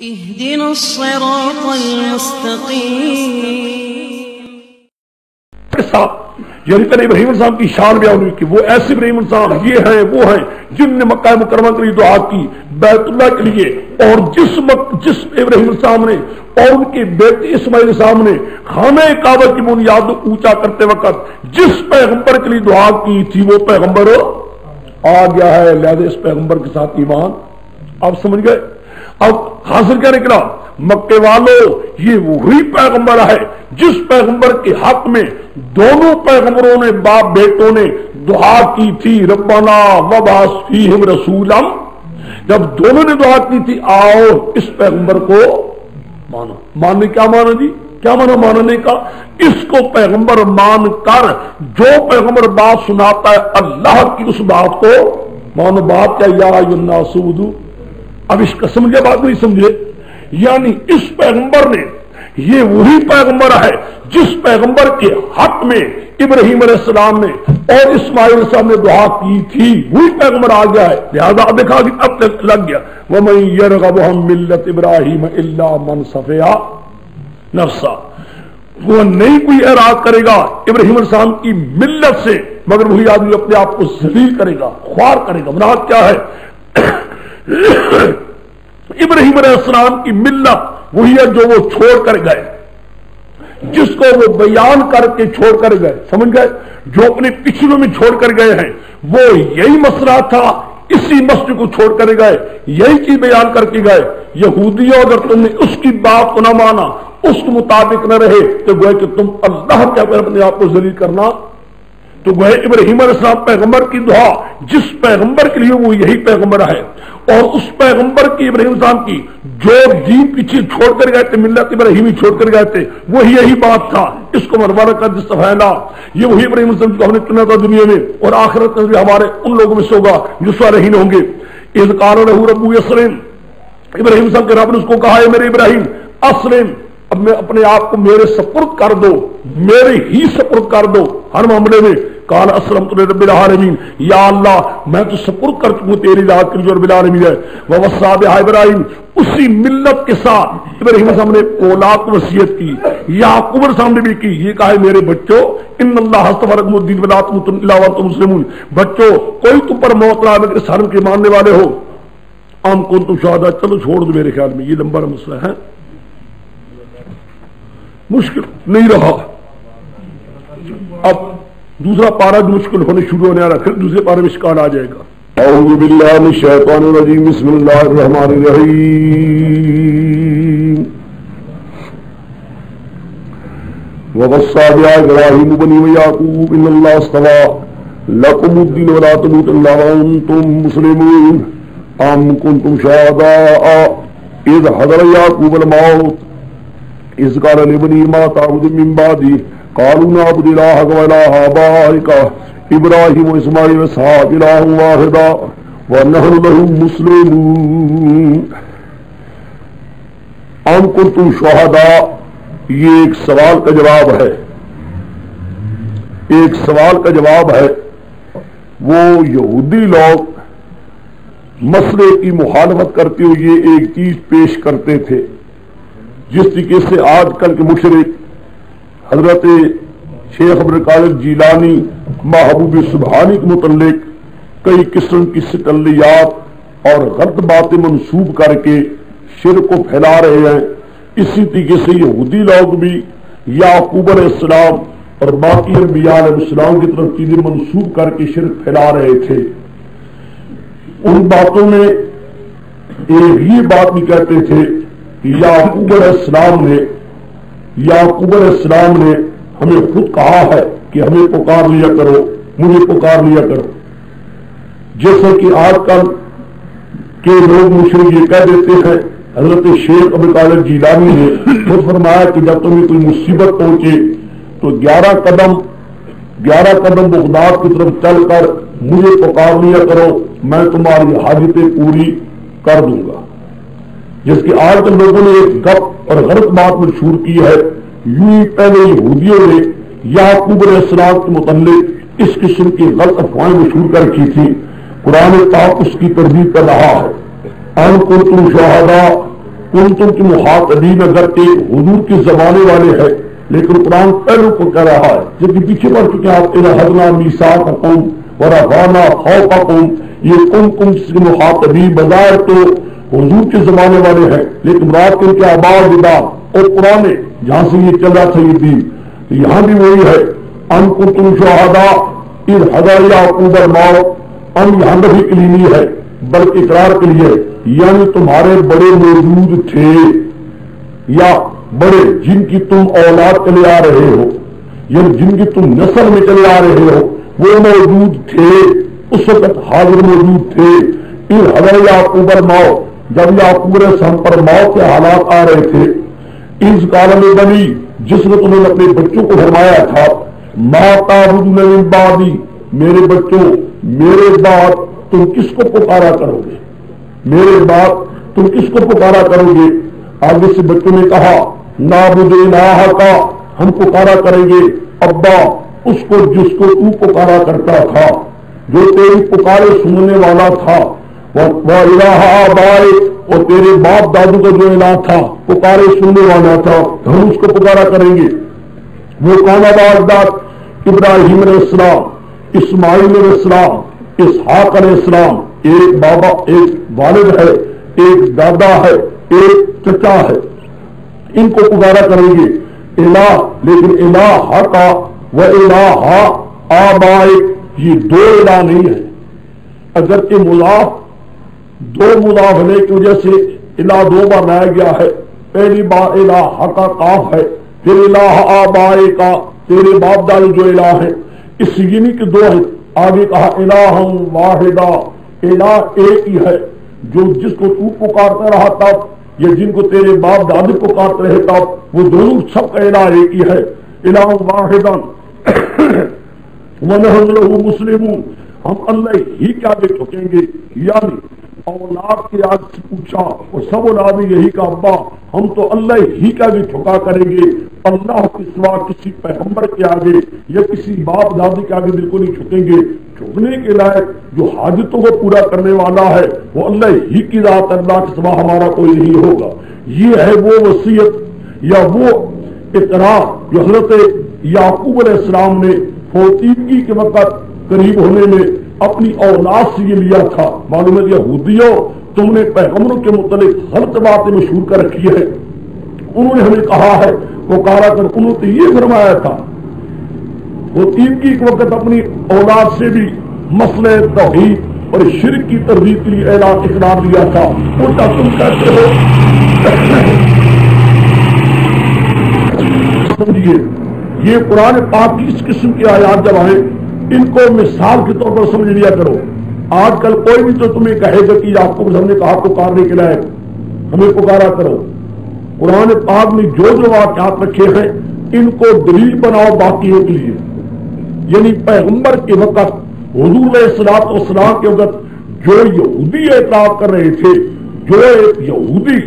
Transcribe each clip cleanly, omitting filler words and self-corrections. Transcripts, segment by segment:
اهدنا الصراط المستقيم. یعنی پہلے ابراہیم السلام کی شان بیان ہوئی کہ وہ ایسے ابراہیم السلام یہ ہیں وہ ہیں جن نے مکہ مکرمہ کے لیے دعا کی بیت اللہ کے لیے، اور جس ابراہیم السلام نے اور ان کے بیٹے اسماعیل السلام نے خانہ کعبہ کی بنیاد اونچا کرتے وقت جس پیغمبر کے لیے دعا کی تھی وہ پیغمبر آ گیا ہے، لہذا اس پیغمبر کے ساتھ ایمان. آپ سمجھ گئے؟ اب حاصل کیا نکلا؟ مکے والوں یہ وہی پیغمبر ہے جس پیغمبر کے حق میں دونوں پیغمبروں نے باپ بیٹوں نے دعا کی تھی، ربنا وبعث فیہم رسولا. جب دونوں نے دعا کی تھی آؤ اس پیغمبر کو مانو. ماننے کیا مانا جی؟ کیا مانا ماننے کا؟ اس کو پیغمبر مان کر جو پیغمبر بات سناتا ہے اللہ کی اس بات کو مانو. بات کیا؟ یا ایھا الناس اعبدوا. اب اس کا سمجھے بات نہیں سمجھے؟ یعنی اس پیغمبر نے یہ وہی پیغمبر ہے جس پیغمبر کے حق میں ابراہیم علیہ السلام نے اور اسماعیل علیہ السلام نے دعا کی تھی، وہی پیغمبر آ گیا ہے. لہذا دیکھا کہ اب تک لگ گیا وَمَن يَرْغَبُ عَن مِّلَّةِ إِبْرَاهِيمَ إِلَّا مَن سَفِهَ نَفْسَهُ. وہ نہیں کوئی اعراض کرے گا ابراہیم علیہ السلام کی ملت سے مگر وہی آدمی اپنے آپ کو ذلیل کرے گا، خوار کرے گا. مراد کیا ہے؟ ابراہیم علیہ السلام کی ملت وہی ہے جو وہ چھوڑ کر گئے، جس کو وہ بیان کر کے چھوڑ کر گئے. سمجھ گئے؟ جو اپنے پچھلوں میں چھوڑ کر گئے ہیں وہ یہی مسئلہ تھا، اسی مسئلے کو چھوڑ کر گئے، یہی چیز بیان کر کے گئے. یہودیوں اگر تم نے اس کی بات کو نہ مانا، اس کے مطابق نہ رہے تو گوئے کہ تم اللہ کے اپنے آپ کو ذلیل کرنا. تو گوئے ابراہیم علیہ السلام پیغمبر کی دعا جس پیغمبر کے لیے وہ یہی پیغمبر ہے، اور اس پیغمبر کی ابراہیم السلام کی جو دین پیچھے چھوڑ کر گئے تھے، ملت ابراہیمی چھوڑ کر گئے تھے، وہی یہی بات تھا. اس کو مروانا کا دستفیلا یہ وہی ابراہیم السلام کو ہم نے چنا تھا دنیا میں، اور آخرت میں بھی ہمارے ان لوگوں میں سے ہوگا جو صالحین ہوں گے. اذ قال له ربه اسلم. ابراہیم السلام کے رب نے اس کو کہا ہے میرے ابراہیم اسلم، اب میں اپنے آپ کو میرے سپرد کر دو، میرے ہی سپرد کر دو ہر معاملے میں. قال اسلمت لرب العالمین. یا اللہ میں تو سپرد کر چکوں تیری ذات کے لیے جو رب العالمین ہے. ووصى بها ابراہیم. اسی ملت کے ساتھ ابراہیم السلام نے اولاد کو وصیت کی، یعقوب علیہ السلام نے بھی کی. یہ کہا ہے میرے بچوں ان اللہ اصطفى لكم الدین ولا تموتن الا وانتم مسلمون. بچوں کوئی تم پر موت نہ آئے مگر اس حرم کے ماننے والے ہو. ام کنتم شہداء. چلو چھوڑ دو، میرے خیال میں یہ لمبا مسئلہ ہے، مشکل نہیں رہا. اب دوسرا پارہ جو مشکل ہونے شروع ہونے آ رہا، پھر دوسرے پارے میں اشکال آ جائے گا. اعوذ باللہ من الشیطان الرجیم. بسم اللہ الرحمن الرحیم. ووصى بها ابراہیم بنیہ ویعقوب ان اللہ اصطفى لكم الدین ولا تموتن الا وانتم مسلمون. ام کنتم شہداء اذ حضر یعقوب الموت اذ قال لبنیہ ما تعبد من بعدی قالوا نعبد الہک والہ آبائک ابراہیم واسماعیل واسحاق الہ واحدا ونحن له مسلمون. ام کنتم شہداء، یہ ایک سوال کا جواب ہے، ایک سوال کا جواب ہے. وہ یہودی لوگ مسئلے کی مخالفت کرتے ہوئے ایک چیز پیش کرتے تھے جس طریقے سے آج کل کے مشرک حضرت شیخ عبد القادر جیلانی محبوب سبحانی کے متعلق کئی قسم کی ستلیات اور غلط باتیں منسوب کر کے شرک کو پھیلا رہے ہیں. اسی طریقے سے یہودی لوگ بھی یعقوب علیہ السلام اور باقی انبیاء علیہ السلام کی طرف چیزیں منسوب کر کے شرک پھیلا رہے تھے. ان باتوں میں ایک یہ بات بھی کہتے تھے کہ یعقوب علیہ السلام نے ہمیں خود کہا ہے کہ ہمیں پکار لیا کرو، مجھے پکار لیا کرو. جیسا کہ آج کل کے لوگ مشرک یہ کہہ دیتے ہیں. حضرت شیخ عبد القادر جیلانی نے خود فرمایا کہ جب تمہیں کوئی مصیبت پہنچے تو 11 قدم بغداد کی طرف چل کر مجھے پکار لیا کرو، میں تمہاری حاجتیں پوری کر دوں گا. جس کے آج کل لوگوں نے ایک گپ اور غلط بات مشہور کی ہے. یوں پہلے یہودیوں نے یعقوب علیہ السلام کے متعلق اس قسم کی غلط افواہیں مشہور کر کی تھی. قرآن پاک اس کی تردید کر رہا ہے. ان کنتم شہداء کن تم کی مخاطبین اگر ایک حضور کی زبانے والے ہیں، لیکن قرآن پہلو کو کہہ رہا ہے جبکہ پیچھے پڑھ چکے ہیں آپ اذا میثاقکم ورفعنا فوقکم، یہ کن کی مخاطبین بظاہر تو حضور کے زمانے والے ہیں، لیکن رات کے ان کے آباد اور پرانے جہاں سے یہ چل رہا تھا یہ دین، تو یہاں بھی وہی ہے ان کنتم شہداء اذ حضر یعقوب الموت، ان یہاں نفی کے لیے نہیں ہے بلکہ اقرار کے لیے، یعنی تمہارے بڑے موجود تھے یا بڑے جن کی تم اولاد چلے آ رہے ہو، یعنی جن کی تم نسل میں چلے آ رہے ہو وہ موجود تھے، اس وقت حاضر موجود تھے، اذ حضر یعقوب الموت، جب یعقوب علیہ السلام پر موت کے حالات آ رہے تھے، اذ قال لبنی، جس نے تمہیں اپنے بچوں کو فرمایا تھا ما تعبدون من بعدی، میرے بچوں میرے بعد تم کس کو پکارا کرو گے، میرے بعد تم کس کو پکارا کرو گے؟ آگے سے بچوں نے کہا نعبد الہ کا، ہم پکارا کریں گے ابا اس کو جس کو تو پکارا کرتا تھا، جو تیری پکارے سننے والا تھا، وَإِلَٰهَ آبَائِكَ، اور تیرے باپ دادو کا جو الہ تھا پکارے سننے والا تھا، ہم اس کو پکارا کریں گے۔ وہ کون آباد؟ ابراہیم علیہ السلام، اسماعیل علیہ السلام، اسحاق علیہ السلام، ایک بابا ایک والد ہے، ایک دادا ہے، ایک چچا ہے، ان کو پکارا کریں گے الہ، لیکن الہ کا و الہ آبائک یہ دو الہ نہیں ہے، اگرچہ مضاف دو مضاف ہونے کی وجہ سے الہ دو بار لایا گیا ہے، پہلی بار الہ کا قاف ہے، پھر الہ آبائک کا تیرے باپ دادو جو الہ ہے، اس یعنی کہ دو ہیں، آگے کہا الہ واحدہ، الہ ایک ہی ہے، جو جس کو تو پکارتا رہا تب یا جن کو تیرے باپ دادو پکارتے رہے تب، وہ دونوں سب کا الہ ایک ہی ہے، الہ واحدہ وَنَحْنُ لَهُ مُسْلِمُونَ، ہم اللہ ہی کے آگے جھکیں گے، یعنی اولاد کے آگے سے پوچھا اور سب اولاد نے یہی کہا ابا ہم تو اللہ ہی کا بھی جھکا کریں گے، اللہ کے سوا کسی پیغمبر کے آگے یا کسی باپ دادی کے آگے بالکل نہیں جھکیں گے۔ جھکنے کے لائق جو حاجتوں کو پورا کرنے والا ہے وہ اللہ ہی کی ذات، اللہ کے سوا ہمارا کوئی نہیں ہوگا۔ یہ ہے وہ وصیت یا وہ اقرار جو حضرت یعقوب علیہ السلام نے فوتیدگی کے وقت قریب ہونے میں اپنی اولاد سے یہ لیا تھا۔ معلوم ہے یہودیوں تم نے پیغمبروں کے متعلق غلط باتیں مشہور کر رکھی ہے، انہوں نے ہمیں کہا ہے پکارا کر، انہوں نے یہ فرمایا تھا فوتیدگی کے وقت اپنی اولاد سے بھی مسئلہ توحید اور شرک کی تردید کے لیے اعلان اقرار دیا تھا۔ الٹا تم کہتے ہو سمجھیے یہ قرآن پاک کی اس قسم کی آیات جب آئے ان کو مثال کے طور پر سمجھ لیا کرو۔ آج کل کوئی بھی تو تمہیں کہے گا کہ یعقوب ہم نے کہا پکارنے کے لائق ہمیں پکارا کرو، قرآن پاک میں جو جو واقعات رکھے ہیں ان کو دلیل بناؤ باقیوں کے لیے، یعنی پیغمبر کے وقت حضور علیہ الصلوۃ والسلام کے وقت جو یہودی اعتراف کر رہے تھے، جو یہودی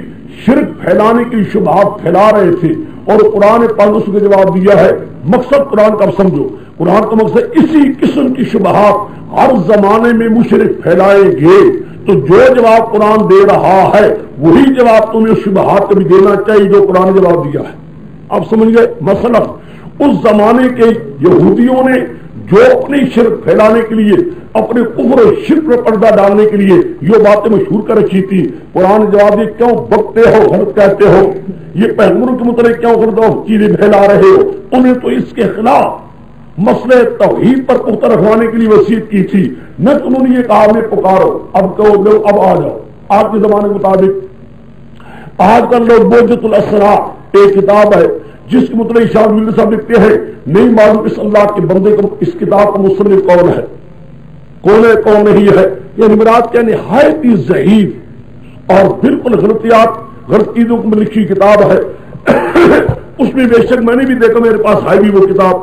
شرک پھیلانے کی شبہات پھیلا رہے تھے اور قرآن پاک اس کو جواب دیا ہے۔ مقصد قرآن کا سمجھو، قرآن کا مقصد اسی قسم کی شبہات ہر زمانے میں مشرک پھیلائیں گے، تو جو جواب قرآن دے رہا ہے وہی جواب تمہیں شبہات کو بھی دینا چاہیے جو قرآن نے جواب دیا ہے۔ آپ سمجھ گئے؟ مثلا اس زمانے کے یہودیوں نے جو اپنی شرک پھیلانے کے لیے اپنے کفر و شرک پر پردہ ڈالنے کے لیے یہ باتیں مشہور کر رکھی تھی، قرآن نے جواب دیا کیوں بکتے ہو، غلط کہتے ہو، یہ پیغمبروں کے متعلق کیوں غلط چیزیں پھیلا رہے ہو؟ انہیں تو اس کے خلاف مسئلہ توحید پر پختہ رکھوانے کے لیے وصیت کی تھی، نہ انہوں نے یہ کہا ہمیں پکارو اب کہو لو اب آ جاؤ۔ آج کے زمانے کے مطابق آج کل لوگ بوجت الاسرا ایک کتاب ہے جس کے متعلق شاہ ولی صاحب لکھتے ہیں نہیں معلوم اس اللہ کے بندے کو اس کتاب کا مصنف کون ہے، کون ہے کون نہیں ہے، یہ مراد کیا نہایت ہی ضعیف اور بالکل غلطیات غلط چیزوں کو لکھی کتاب ہے۔ اس میں بے شک میں نے بھی دیکھا، میرے پاس ہے بھی وہ کتاب،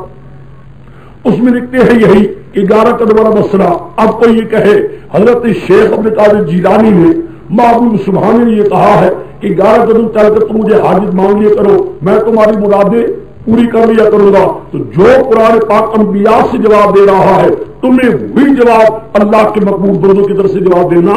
اس میں لکھتے ہیں یہی 11 قدم والا مسئلہ۔ اب کوئی یہ کہے حضرت شیخ عبد القادر جیلانی نے محبوب سبحانی نے یہ کہا ہے کہ 11 قدم چل کر تم مجھے حاجت مانگ لیا کرو، میں تمہاری مرادیں پوری کر لیا کروں گا، تو جو قرآن پاک انبیاء سے جواب دے رہا ہے تمہیں وہی جواب اللہ کے مقبول بندوں کی طرف سے جواب دینا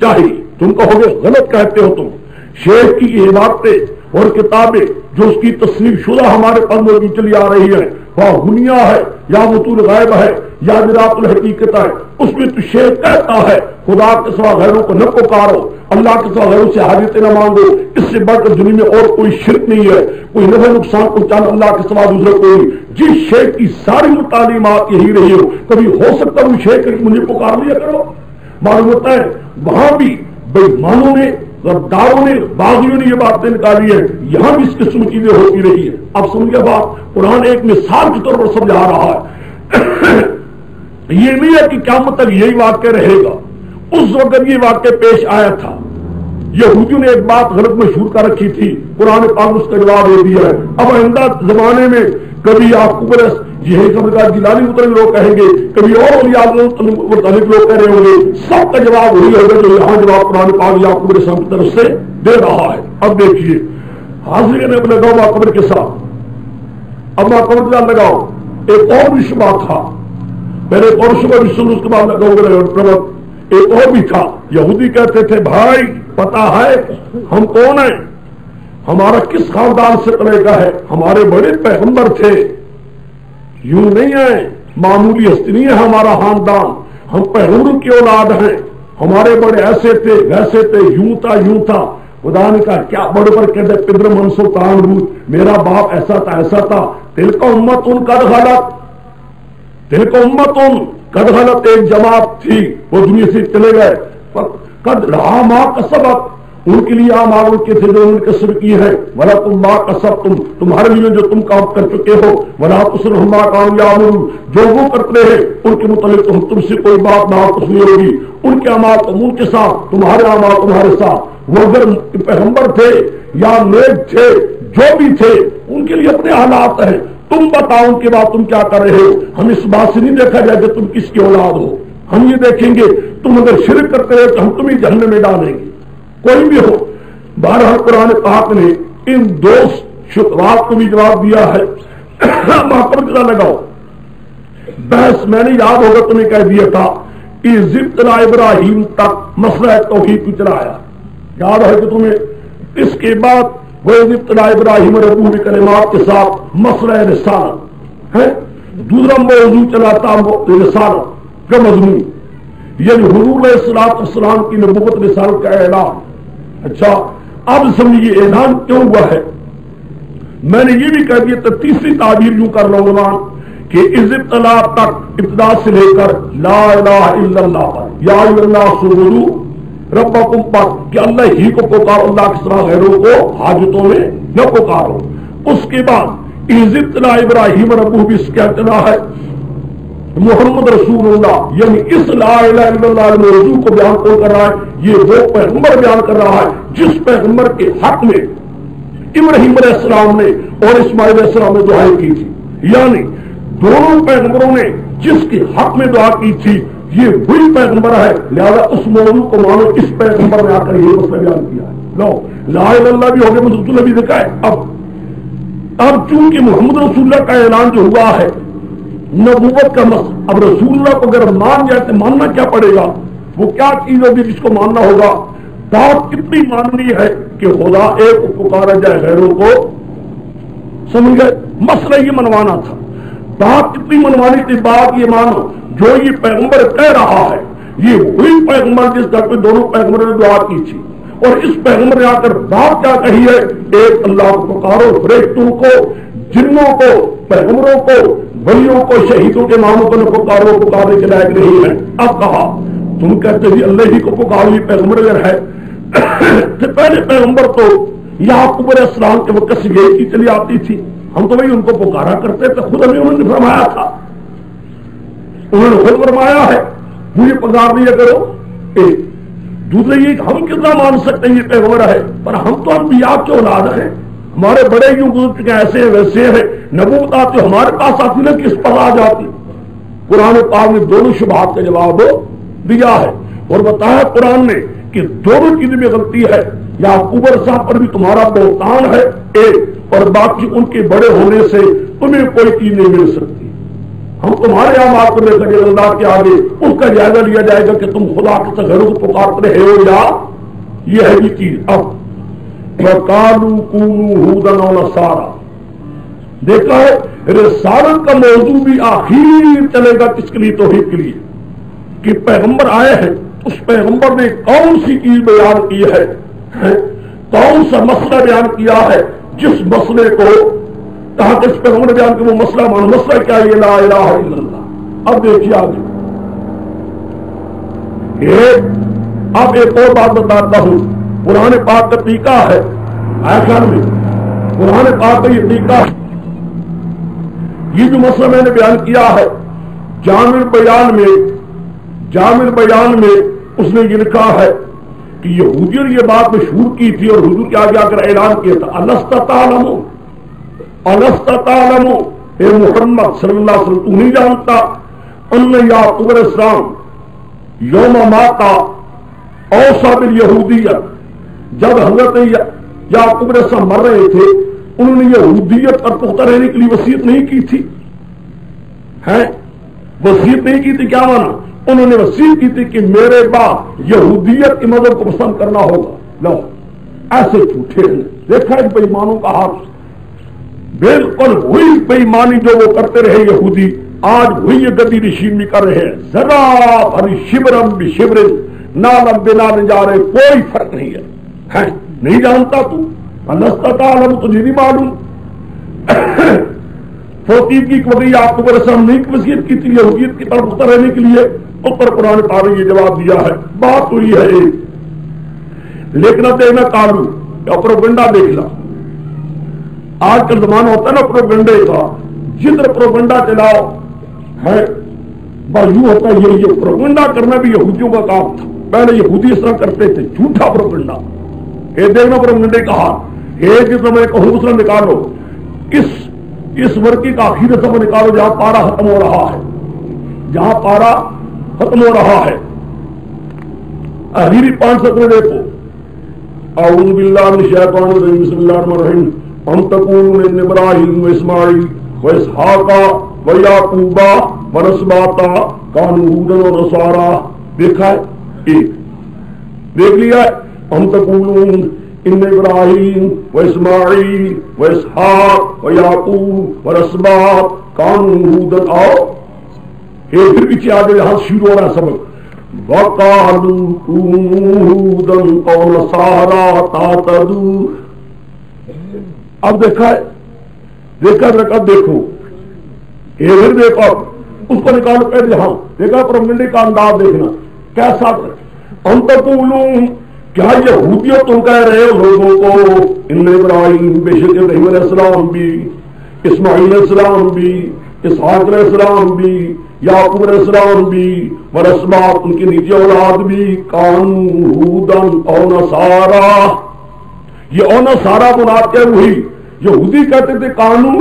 چاہیے۔ تم کہو گے غلط کہتے ہو تم، شیخ کی یہ باتیں اور کتابیں جو اس کی تصنیف شدہ ہمارے پڑھنے کی چلی آ رہی ہے، وہ غنیہ ہے یا متون غائب ہے یا ذرات الحقیقت ہے، اس میں تو شیخ کہتا ہے خدا کے سوا غیروں کو نہ پکارو، اللہ کے سوا غیروں سے حاجتیں نہ مانگو، اس سے بڑھ کر دنیا میں اور کوئی شرک نہیں ہے، کوئی نفع نقصان پہنچانا اللہ کے سوا دوسرا کوئی۔ جس شیخ کی ساری تعلیمات یہی رہی ہو، کبھی ہو سکتا وہ شیخ مجھے پکار لیا کرو؟ معلوم ہوتا ہے وہاں بھی بےمانوں نے، غداروں نے، باغیوں نے یہ باتیں نکالی ہے، یہاں بھی اس قسم کی چیزیں ہوتی رہی ہے۔ اب سمجھے بات، قرآن ایک مثال کے طور پر سمجھا رہا ہے۔ یہ نہیں ہے کہ قیامت تک یہی واقعہ رہے گا، اس وقت یہ واقعہ پیش آیا تھا، یہودیوں نے ایک بات غلط مشہور کر رکھی تھی، قرآن پاک اس کا جواب دے دیا ہے۔ اب آئندہ زمانے میں کبھی آپ کو یہ خبر جیلانی متعلق لوگ کہیں گے، کبھی اور اولیاء متعلق لوگ کہہ رہے ہوں گے، سب کا جواب وہی ہوگا جو یہاں جواب قرآن پاک یعقوب علیہ السلام کی طرف سے دے رہا ہے۔ اب دیکھیے حاضر نے اپنے گاؤں ماقبر کے ساتھ، اب ماقبر کے ساتھ لگاؤ ایک اور بھی شبہ تھا، پہلے ایک اور شبہ بھی سن، اس کے بعد لگاؤ ایک اور بھی تھا۔ یہودی کہتے تھے بھائی پتا ہے ہم کون ہیں، ہمارا کس خاندان سے طریقہ ہے، ہمارے بڑے پیغمبر تھے، یوں نہیں ہے معمولی ہستی نہیں ہے ہمارا خاندان، ہم پیغمبروں کی اولاد ہیں، ہمارے بڑے ایسے تھے ویسے تھے، یوں تھا۔ خدا نے کہا کیا بڑے پر کہتے پدر من سلطان روت، میرا باپ ایسا تھا، دل کا امت ان کا قد غلط ایک جماعت تھی، وہ دنیا سے چلے گئے، قد رہا ماں کا سبق، ان کے لیے اعمال کے تھے جو انہوں نے کسب کی ہے، ولا تم ماں کا سب تمہارے لیے جو تم کام کر چکے ہو، ولا تسرہم ما کانوا یعملون، جو وہ کرتے ہیں ان کے متعلق تم سے کوئی بات نہ کچھ نہیں ہوگی، ان کے اعمال ان کے ساتھ، تمہارے اعمال تمہارے ساتھ۔ وہ اگر پیغمبر تھے یا نیک تھے، جو بھی تھے، ان کے لیے اپنے حالات ہیں، تم بتاؤ ان کے بعد تم کیا کر رہے ہو، ہم اس بات سے نہیں دیکھا جائے کہ تم کس کی اولاد ہو، ہم یہ دیکھیں گے تم اگر شرک کرتے ہو تو ہم تمہیں جہنم میں ڈالیں گے، کوئی بھی ہو۔ بہرحال قرآن پاک نے ان دو شبہات کو بھی جواب دیا ہے۔ ماقبر کے ساتھ لگاؤ بحث، میں نے یاد ہوگا تمہیں کہہ دیا تھا کہ ابتلا ابراہیم تک مسئلہ توحید کو چلایا، یاد ہے کہ تمہیں؟ اس کے بعد وہ ابتلا ابراہیم ربو کلمات کے ساتھ مسئلہ رسالت ہے، دوسرا موضوع چلاتا رسالت کا مضمون، یعنی حضور علیہ الصلوۃ والسلام کی نبوت رسالت کا اعلان۔ اچھا اب سمجھیے اعلان کیوں ہوا ہے؟ میں نے یہ بھی کہہ دیا تو تیسری تعبیر یوں کر رہا ہوں کہ اس ابتلا تک، ابتدا سے لے کر لا الہ الا اللہ پر، یا ایھا الناس اعبدوا ربکم پر، کہ اللہ ہی کو پکارو، اللہ کے سوا غیروں کو حاجتوں میں نہ پکارو۔ اس کے بعد اس ابتلا ابراہیم ربو بھی اس کا ابتدا ہے، محمد رسول اللہ، یعنی اس لا الہ الا اللہ موضوع کو بیان کون کر رہا ہے؟ یہ وہ پیغمبر بیان کر رہا ہے جس پیغمبر کے حق میں ابراہیم علیہ السلام نے اور اسماعیل علیہ السلام نے دعائیں کی تھی، یعنی دونوں پیغمبروں نے جس کے حق میں دعا کی تھی یہ وہی پیغمبر ہے، لہذا اس موضوع کو مانو، اس پیغمبر نے آ کر یہ مسئلہ بیان کیا ہے۔ لو لا الہ الا اللہ بھی ہو گیا، محمد رسول اللہ بھی دکھائے۔ اب چونکہ محمد رسول اللہ کا اعلان جو ہوا ہے نبوت کا مسئلہ، اب رسول اللہ کو اگر مان جائے تو ماننا کیا پڑے گا؟ وہ کیا چیز ہوگی جس کو ماننا ہوگا؟ بات کتنی ماننی ہے کہ خدا ایک کو پکارا جائے غیروں کو، سمجھ گئے؟ مسئلہ یہ منوانا تھا، بات کتنی منوانی تھی؟ بات یہ مانو جو یہ پیغمبر کہہ رہا ہے یہ وہی پیغمبر جس گھر پہ دونوں پیغمبروں نے دعا کی تھی، اور اس پیغمبر نے آ کر بات کیا کہی ہے؟ ایک اللہ کو پکارو، فرشتوں کو، جنوں کو، پیغمبروں کو، ولیوں کو، شہیدوں کے ناموں کو نہ پکارو، پکارنے کے لائق نہیں ہے۔ اب کہا تم کہتے بھی اللہ ہی کو پکارو، یہ پیغمبر اگر ہے تو پہلے پیغمبر تو یعقوب علیہ السلام کے وقت سے یہی چیز چلی آتی تھی، ہم تو وہی ان کو پکارا کرتے تھے، خود ہمیں انہوں نے فرمایا تھا، انہوں نے خود فرمایا ہے مجھے پکار دیا کرو۔ دوسرے یہ ہم کتنا مان سکتے ہیں یہ پیغمبر ہے، پر ہم تو انبیاء کے اولاد ہیں، ہمارے بڑے یوں گزر چکے ایسے ہیں ویسے ہیں، نبوت آتی ہمارے پاس آتی نہ کس پر آ جاتی۔ قرآن پاک نے دونوں شبہات کا جواب دیا ہے اور بتایا قرآن نے کہ دونوں چیزیں میں غلطی ہے، یعقوب علیہ السلام پر بھی تمہارا بہتان ہے ایک، اور باقی ان کے بڑے ہونے سے تمہیں کوئی چیز نہیں مل سکتی، ہم تمہارے اعمال کو لے کر اللہ کے آگے اس کا جائزہ لیا جائے گا کہ تم خدا کے غیروں کو پکارتے رہے ہو یا یہ ہے یہ چیز۔ اب وقالوا كونوا هودا او نصارا. دیکھا ہے رسالت کا موضوع بھی آخر چلے گا کس کے لیے؟ توحید کے لیے. کہ پیغمبر آئے ہیں، اس پیغمبر نے کون سی چیز بیان کی ہے، کون سا مسئلہ بیان کیا ہے، جس مسئلے کو کہا کہ اس پیغمبر نے بیان کیا وہ مسئلہ مانو. مسئلہ کیا ہے؟ لا الہ الا اللہ. اب دیکھیے آگے اب ایک اور بات بتاتا ہوں. قرآن پاک کا طریقہ ہے آخر میں، قرآن پاک کا یہ طریقہ ہے. یہ جو مسئلہ میں نے بیان کیا ہے جامع بیان میں اس نے یہ لکھا ہے کہ یہودیوں نے یہ بات مشہور کی تھی اور حضور کے آگے آ کر اعلان کیا تھا الست تعلم اے محمد صلی اللہ علیہ وسلم تو نہیں جانتا ان یعقوب علیہ السلام یوم ماتا اوصى بالیہودیت، جب حضرت یعقوب علیہ السلام مر رہے تھے انہوں نے یہودیت پر پختہ رہنے کے لیے وصیت نہیں کی تھی. وصیت نہیں کی تھی. کیا مانا؟ انہوں نے وصیت کی تھی کہ میرے بعد یہودیت کے مذہب کو پسند کرنا ہوگا. لو ایسے جھوٹے ہیں. دیکھا ہے بے ایمانوں کا ہاتھ، بالکل وہی بے ایمانی جو وہ کرتے رہے یہودی آج وہی یہ گدی نشین بھی کر رہے ہیں. ذرا بھری شبرم بھی شبرن نالم بنالن جا رہے، کوئی فرق نہیں ہے. نہیں جانتا تو تعلم تجھے نہیں معلوم. فوتیدگی کی وجہ آپ کو رسم نہیں وصیت کی تھی یہودیت کی طرف اتر رہنے کے لیے. اوپر قرآن پاک نے یہ جواب دیا ہے. بات ہوئی ہے ایک، لیکن اب دیکھنا کالو یا پروپیگنڈا دیکھنا. آج کل زمانہ ہوتا ہے نا پروپیگنڈے کا، جدھر پروپیگنڈا چلاؤ ہے بس یوں ہوتا ہے. یہ پروپیگنڈا کرنا بھی یہودیوں کا کام تھا. پہلے یہودی اس طرح کرتے تھے، جھوٹا پروپیگنڈا. دیکھنا پروپیگنڈے کہا ایک جس میں کہوں دوسرا نکالو، اس ورقی کا آخری سب نکالو جہاں پارا ختم ہو رہا ہے، جہاں پارا ختم ہو رہا ہے. آخری 5 سطر دیکھو. اعوذ باللہ من الشیطان الرجیم بسم اللہ الرحمن الرحیم. ام تقولون ان ابراہیم و اسماعیل و اسحاق و یعقوب و الاسباط کانوا ھودا و نصارا. دیکھا ہے ایک، دیکھ لیا ہے. ام تقولون ان ابراہیم و اسماعیل و اسحاق و یعقوب و الاسباط کانوا ھودا. آؤ یہ پھر پیچھے آگے یہاں شروع ہو رہا ہے سبق. وقالوا كونوا هودا او نصارى تهتدوا. اب دیکھا رکعت دیکھو یہ دیکھو اس کو نکالو پہلے. ہاں دیکھا پروپیگنڈے کا انداز دیکھنا کیسا. ہم تقولون کیا یہودیوں تم کہہ رہے ہو لوگوں کو ان ابراہیم، بے شک ابراہیم علیہ السلام بھی، اسماعیل علیہ السلام بھی، اسحاق علیہ السلام بھی، یعقوب علیہ السلام بھی، والاسباط ان کی نجی اولاد بھی، کانوا ھودا او نصارا. یہ او نصارا مراد کیا ہوئی؟ یہودی کہتے تھے کانوا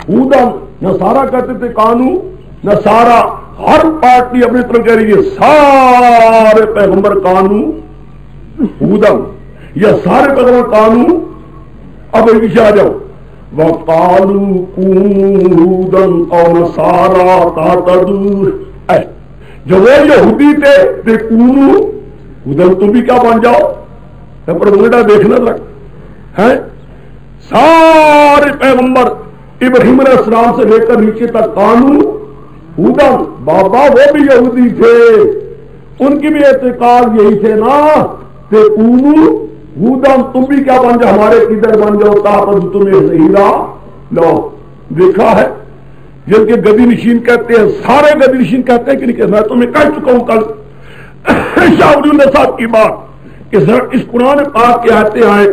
ھودا، نصارا کہتے تھے کانوا نصارا. ہر پارٹی اپنی طرف کہہ رہی ہے سارے پیغمبر کانوا ھودا، یہ سارے پیغمبر کانوا. اب پیچھے آ جاؤ. وَقَالُوا كُونُوا هُودًا أَوْ نَصَارَىٰ تَهْتَدُوا. جو وہ یہودی تھے کہ کونو ھودًا تم بھی کیا بن جاؤ. پروپیگنڈا دیکھنا تک ہے. سارے پیغمبر ابراہیم علیہ السلام سے لے کر نیچے تک کانوا ھودا. بابا وہ بھی یہودی تھے، ان کی بھی اعتقاد یہی تھے نا کہ کونو ھودا تم بھی کیا بن جاؤ، ہمارے کدھر بن جاؤ. تاپد تمہیں زہیرا. لو دیکھا ہے جن کے گدی نشین کہتے ہیں، سارے گدی نشین کہتے ہیں کہ نہیں. میں تمہیں کہہ چکا ہوں کل شاہ ولی اللہ صاحب کی بات کہ اس قرآن پاک کے آتے آئے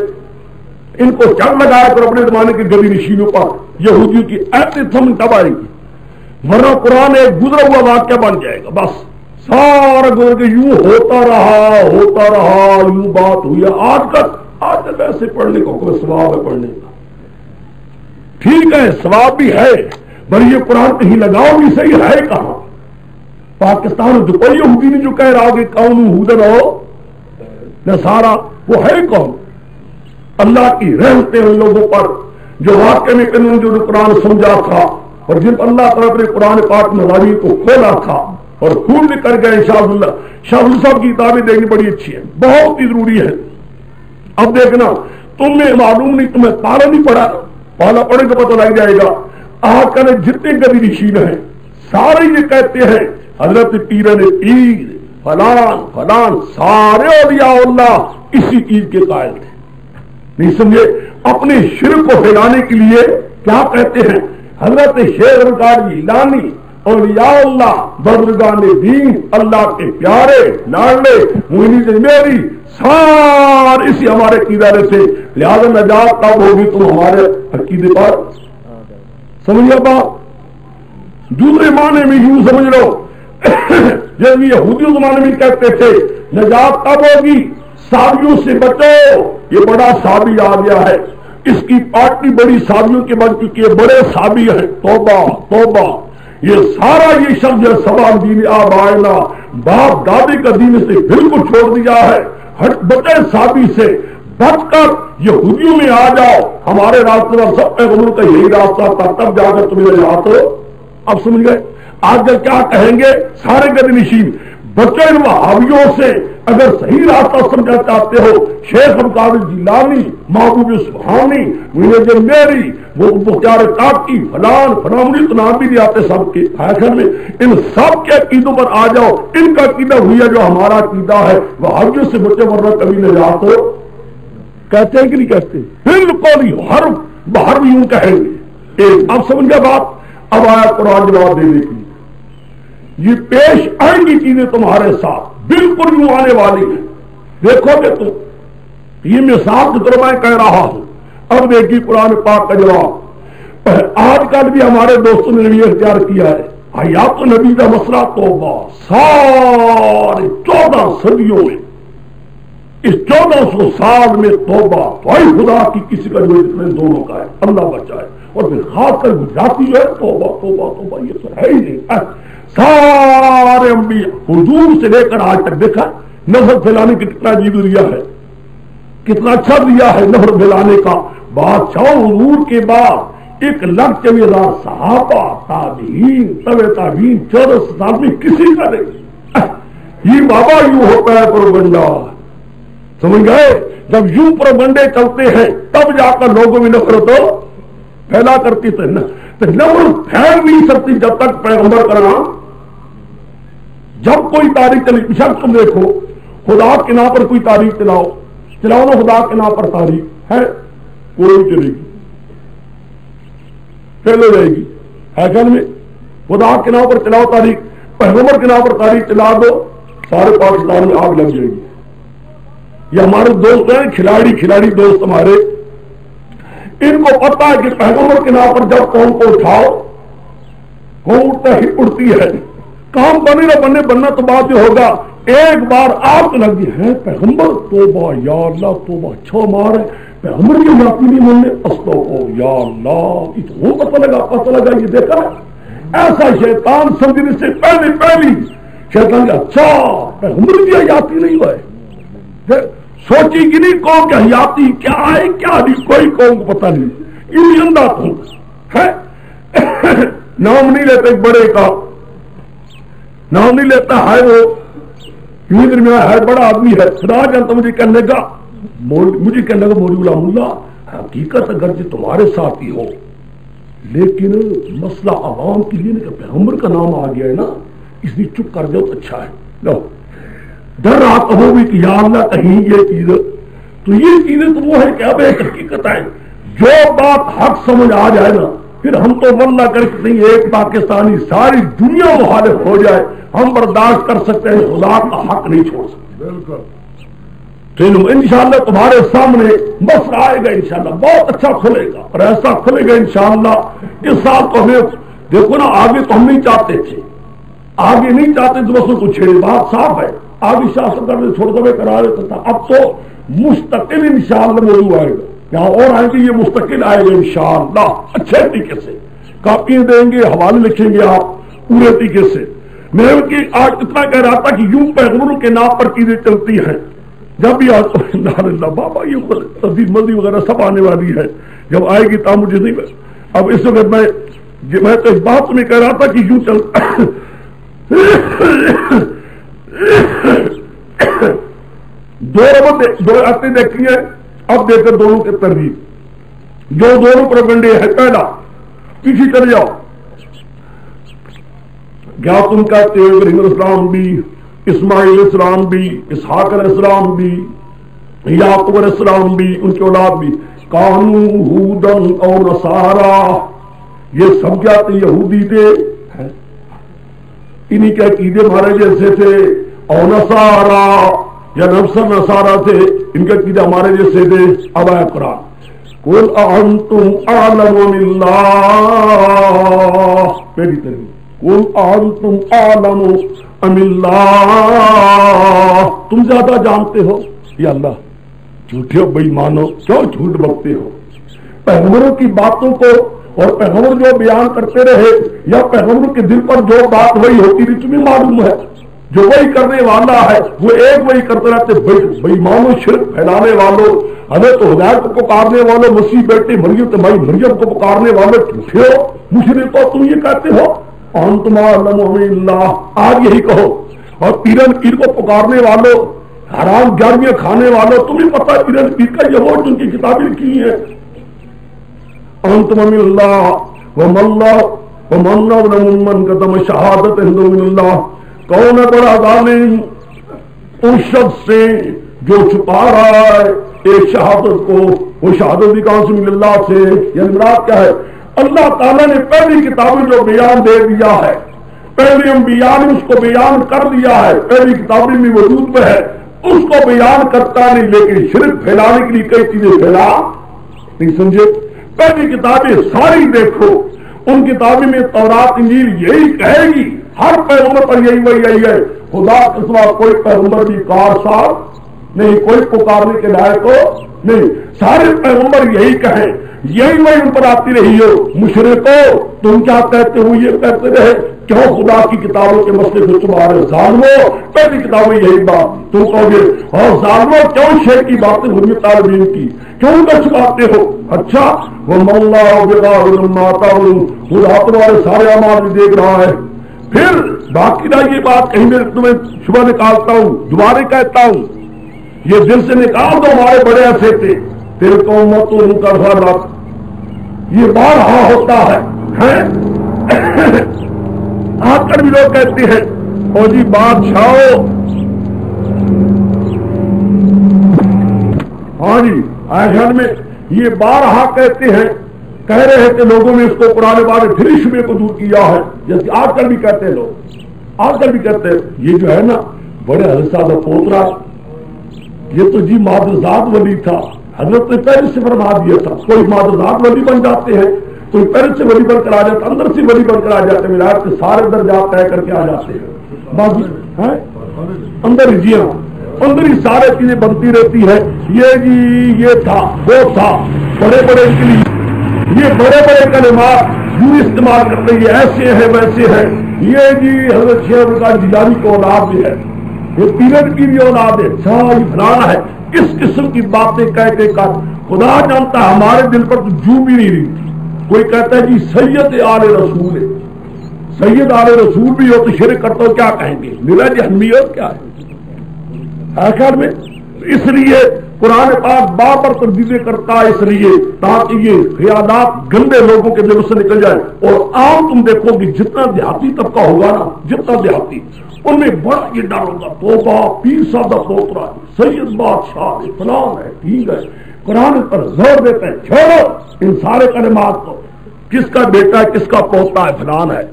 ان کو چڑھ لگایا کر اپنے زمانے کے گدی نشینوں پر یہودیوں کی ایسے تھم تب آئے گی، ورنہ قرآن ایک گزرا ہوا واقعہ بن جائے گا. بس سارا گزر کے یوں ہوتا رہا یوں بات ہوئی. آج تک ایسے پڑھنے کو کوئی ثواب ہے پڑھنے کا. ٹھیک ہے ثواب بھی ہے، بھائی یہ قرآن کہیں لگاؤ بھی صحیح ہے کہاں. پاکستان جو کوئی یہودی نہیں جو کہہ رہا کہ کونوا ھودا ہو نصارا، وہ ہے کون؟ اللہ کی رحمتیں ان لوگوں پر جو واقع میں انہوں نے جو قرآن سمجھا تھا اور جن پر اللہ تعالیٰ نے قرآن پاک مغاری کو کھولا تھا اور خون بھی کر گئے. انشاءاللہ شاہ صاحب کی کتابیں دیکھنی بڑی اچھی ہے، بہت ہی ضروری ہے. اب دیکھنا تمہیں معلوم نہیں, تمہیں پالا نہیں پڑا, پالا پڑے تو پتہ لگ جائے گا. آج کل جتنے گدی نشین ہیں سارے یہ کہتے ہیں حضرت پیر نے پیر فلان فلان, سارے اولیاء اللہ اسی چیز کے قائل تھے. نہیں سمجھے؟ اپنے شرک کو پھیلانے کے لیے کیا کہتے ہیں حضرت شیخ القادری جیلانی اولیاء اللہ بزرگان دین اللہ کے پیارے لاڈلے معین میری سارے اسی ہمارے عقیدے سے, لہذا نجات کب ہوگی تم ہمارے عقیدے پر. سمجھ بات؟ دوسرے معنی میں یوں سمجھ لو جب یہودی زمانے میں کہتے تھے نجات کب ہوگی, صحابیوں سے بچو, یہ بڑا صحابی آ گیا ہے, اس کی پارٹی بڑی صحابیوں کے بن چکی ہے, بڑے صحابی ہیں, توبہ توبہ. یہ سارا یہ شخص جو سوال دین آبائنا باپ دادے کا دین سے بالکل چھوڑ دیا ہے, بچے صحابی سے بچ کر یہودیوں میں آ جاؤ, ہمارے راستے پر سب پیغمبروں کا یہی راستہ تھا, تب جا کر تمہیں نجات ہو. اب سمجھ گئے؟ آج کل کیا کہیں گے سارے گدی نشین, بچے ان وہابیوں سے اگر صحیح راستہ سمجھنا چاہتے ہو, شیخ القادری جیلانی, محبوب سبحانی, معین میری, وہ مختار کاکی, فلان فلان, مجھے تو نام بھی نہیں آتے سب کے آخر میں, ان سب کے عقیدوں پر آ جاؤ. ان کا عقیدہ ہوئی ہے جو ہمارا عقیدہ ہے, وہابیوں سے بچے ورنہ کبھی نجات ہو. کہتے ہیں کہ نہیں کہتے؟ بالکل ہی ہر باہر بھی یوں کہیں گے. اب سمجھ گیا بات؟ اب آیا قرآن جواب دینے کے لیے. یہ پیش آئیں گی چیزیں تمہارے ساتھ بالکل یوں آنے والی ہیں, دیکھو گے تم. یہ مثال کی طرح میں کہہ رہا ہوں. اب دیکھیے قرآن پاک کا جواب. آج کل بھی ہمارے دوستوں نے بھی اختیار کیا ہے حیات نبی کا مسئلہ توبہ. سارے 14 صدیوں میں, اس 1400 سال میں توبہ کوئی خدا کی کسی کا جو دونوں کا ہے, اللہ بچائے. اور پھر خاص کر گجراتی جو ہے توبہ توبہ توبہ, یہ تو ہے ہی نہیں. سارے انبیاء حضور سے لے کر آج تک دیکھا نفرت پھیلانے کا کتنا عجیب ذریعہ ہے, کتنا اچھا ذریعہ ہے نفرت پھیلانے کا. بادشاہ حضور کے بعد 1,24,000 صحابہ تابعین تبع تابعین 14 سال میں کسی کا نہیں. یہ بابا یوں ہوتا ہے پروپیگنڈا, سمجھ گئے؟ جب یوں پروپیگنڈے چلتے ہیں تب جا کر لوگوں میں نفرت پھیلا کرتی تھے. نفرت پھیل نہیں سکتی جب تک پیغمبر کا نام, جب کوئی تاریخ چلی. شخص تم دیکھو خدا کے نام پر کوئی تاریخ چلاؤ نا, خدا کے نام پر تاریخ ہے کوئی چلے گی, پھیل ہو جائے گی. ہے میں خدا کے نام پر چلاؤ تاریخ, پیغمبر کے نام پر تاریخ چلا دو, سارے پاکستان میں آگ لگ جائے گی. یہ ہمارے دوست ہیں کھلاڑی دوست ہمارے, ان کو پتا ہے کہ پیغمبر کے نام پر جب قوم کو اٹھاؤ قوم اٹھتا ہی اڑتی ہے. کام بنے نہ بنے, بننا تو بات یہ ہوگا. ایک بار آپ لگی ہے پیغمبر توبہ یا اللہ توبہ, اچھا مار ہے پیغمبر کی معافی نہیں ماننے, استغفر یا اللہ. اتنا پتہ لگا یہ دیکھا ایسا شیطان سمجھنے سے پہلی شیطان کا اچھا پیغمبر کی حیاتی نہیں ہوئے, سوچی کہ نہیں قوم کی حیاتی کیا ہے کیا نہیں, کوئی قوم کو پتہ نہیں. یوں اندھا تو ہے, نام نہیں لیتے ایک بڑے کا, نام نہیں لیتا ہے, وہ یوں درمیان ہے, بڑا آدمی ہے, خدا جانتا. مجھے کہنے لگا مولوی غلام اللہ, حقیقت اگرچہ تمہارے ساتھ ہی ہو لیکن مسئلہ عوام کے لیے کہ پیغمبر کا نام آ گیا ہے نا, اس لیے چپ کر جاؤ تو اچھا ہے. لو ڈر رہا کہو بھی کہ یا اللہ کہیں یہ چیز, تو یہ چیزیں تو وہ ہے کہ اب ایک حقیقت ہے, جو بات حق سمجھ آ جائے نا پھر ہم تو واللہ کر کے نہیں, ایک پاکستانی ساری دنیا مخالف ہو جائے ہم برداشت کر سکتے ہیں, خدا کا حق نہیں چھوڑ سکتے. بالکل. تو انشاءاللہ تمہارے سامنے مسئلہ آئے گا, انشاءاللہ بہت اچھا کھلے گا, اور ایسا کھلے گا انشاءاللہ. اس سال تو ہمیں دیکھو نا, آگے تو ہم نہیں چاہتے تھے, آگے نہیں چاہتے تو بس کو چھیڑے, بات صاف ہے. آگے شاسن کرنے چھوڑ دے کرا دیتا تھا, اب تو مستقل انشاءاللہ موضوع آئے گا, یہاں اور آئیں گے, یہ مستقل آئے گا انشاءاللہ اچھے طریقے سے. کاپیاں دیں گے, حوالے لکھیں گے آپ پورے طریقے سے. میں آج اتنا کہہ رہا تھا کہ یوں پیغمبروں کے نام پر چیزیں چلتی ہیں. جب بھی آج بابا یہ تبدیل مزید وغیرہ سب آنے والی ہے, جب آئے گی تب مجھے نہیں. اب اس وقت میں تو اس بات میں کہہ رہا تھا کہ یوں چل دو آتے دیکھی ہیں اب دیکھیں دونوں کے ترغیب جو دونوں پروپیگنڈے ہیں. پہلا پیچھے چلے جاؤ. کیا تم کہتے ہو ابراہیم علیہ السلام بھی، اسماعیل علیہ السلام بھی، اسحاق علیہ السلام بھی، یعقوب علیہ السلام بھی، ان کی اولاد بھی، کانو ہودن اور نصارا، یہ سب کیا تھے؟ یہودی تھے، انہی کے عقیدے ہمارے جیسے تھے. اور نصارا یا نفس نصارا تھے، ان کے عقیدے ہمارے جیسے تھے. اب آیا قرآن، قل انتم اعلم من اللہ، پہلی طرح قل انتم اعلم ام اللہ، تم زیادہ جانتے ہو یا اللہ؟ جھوٹے ہو بھائی، مانو کیوں جھوٹ بکتے ہو؟ پیغمبروں کی باتوں کو اور پیغمبر جو بیان کرتے رہے یا پیغمبر کے دل پر جو بات وہی ہوتی تھی تمہیں معلوم ہے، جو وہی کرنے والا ہے وہ ایک وہی کرتے رہتے. بھائی مانو شرک پھیلانے والوں، حضرت حضیر کو پکارنے والوں، مسیح بیٹے مریم تو بھائی مریم کو پکارنے والے جھوٹے ہو، مشرک ہو، تم یہ کہتے ہو انتم اعلم من اللہ. آج یہی کہو. اور پیرن پیر کو پکارنے والوں، حرام گالیاں کھانے والوں، تمہیں پتا ہے پیرن پیر کا یہ وہ جن کی کتابیں لکھی ہیں. انتم من اللہ ومن اظلم ممن کتم شہادت عند من اللہ، کون ہے بڑا ظالم اس شخص سے جو چھپا رہا ہے ایک شہادت کو؟ وہ شہادت بھی کہاں سے؟ من اللہ سے. یہ مراد کیا ہے؟ اللہ تعالیٰ نے پہلی کتاب میں جو بیان دے دیا ہے، پہلے انبیاء نے اس کو بیان کر دیا ہے، پہلی کتابیں میں وجود میں ہے، اس کو بیان کرتا نہیں، لیکن شرک پھیلانے کے لیے کئی چیزیں پھیلا نہیں. سمجھے؟ پہلی کتابیں ساری دیکھو، ان کتابیں میں تورات انجیل یہی کہے گی، ہر پیغمبر پر یہی ہے. خدا کے سوا کوئی پیغمبر بھی کارساز نہیں، کوئی پکارنے کے لائق ہو نہیں. سارے پیغمبر یہی کہیں، یہی وہی ان پر آتی رہی ہو. مشرکو تم کیا کہتے ہو؟ یہ کہتے رہے کیوں خدا کی کتابوں کے مسئلے کو تمہارے ظالمو، پہلی کتابیں یہی بات تم کہو گے. اور ظالمو کیوں شیخ کی باتیں ہوئی طالبین کی کیوں نہ چھپاتے ہو؟ اچھا واللہ بغافل عما تعملون، خدا تمہارے سارے اعمال بھی دیکھ رہا ہے. پھر باقی رہ یہ بات کہیں میں تمہیں شبہ نکالتا ہوں، دوبارہ کہتا ہوں، یہ دل سے نکال دو. ہمارے بڑے ایسے تھے، پھر قومتوں کا غلط، یہ بارہا ہوتا ہے. آج کل بھی لوگ کہتے ہیں او جی بادشاہ، ہاں جی آخر میں یہ بارہا کہتے ہیں، کہہ رہے ہیں کہ لوگوں نے اس کو قرآن پاک میں پھر شبے کو دور کیا ہے، جیسے آج کل بھی کہتے ہیں لوگ. آج کل بھی کہتے ہیں یہ جو ہے نا بڑے حضرت پوترا، یہ تو جی مادرزاد ولی تھا، حضرت نے پہلے سے فرما دیا تھا. کوئی مادرزاد ولی بن جاتے ہیں، کوئی پہلے سے ولی بن کر آ جاتا، اندر سے ولی بن کر آ جاتے ہیں، ولایت کے سارے درجات طے کر کے آ جاتے ہیں. باقی اندر ہی جی ہاں اندر ہی سارے چیزیں بنتی رہتی ہے. یہ جی یہ تھا وہ تھا، بڑے بڑے یہ بڑے بڑے کلمات یوں استعمال کرتے ہیں، ایسے ہیں ویسے ہیں. یہ جی حضرت شیخ القادر جیلانی کی اولاد بھی ہے، یہ پیرن کی بھی اولاد ہے، ساری فلانا ہے. اس قسم کی باتیں کہہ کے کر خدا جانتا ہے ہمارے دل پر تو جو بھی نہیں رہی. کوئی کہتا ہے جی سید آل رسول ہے، سید آل رسول بھی ہو تو شرک کرتا ہو، کیا کہیں گے؟ میرا جہنمیت کیا ہے آخر میں. اس لیے قرآن پاک بار بار تردیدیں کرتا ہے، اس لیے تاکہ یہ خیالات گندے لوگوں کے دل سے نکل جائے. اور عام تم دیکھو گے جتنا دیہاتی طبقہ ہوگا نا، جتنا دیہاتی ان میں بڑا یہ ڈر ہوگا، توبہ پیر صاحب پوترا سید بادشاہ فلان ہے، ٹھیک ہے، قرآن پر زور دیتے ہیں. چھوڑو ان سارے کلمات کو، کس کا بیٹا ہے کس کا پوتا ہے فلان ہے،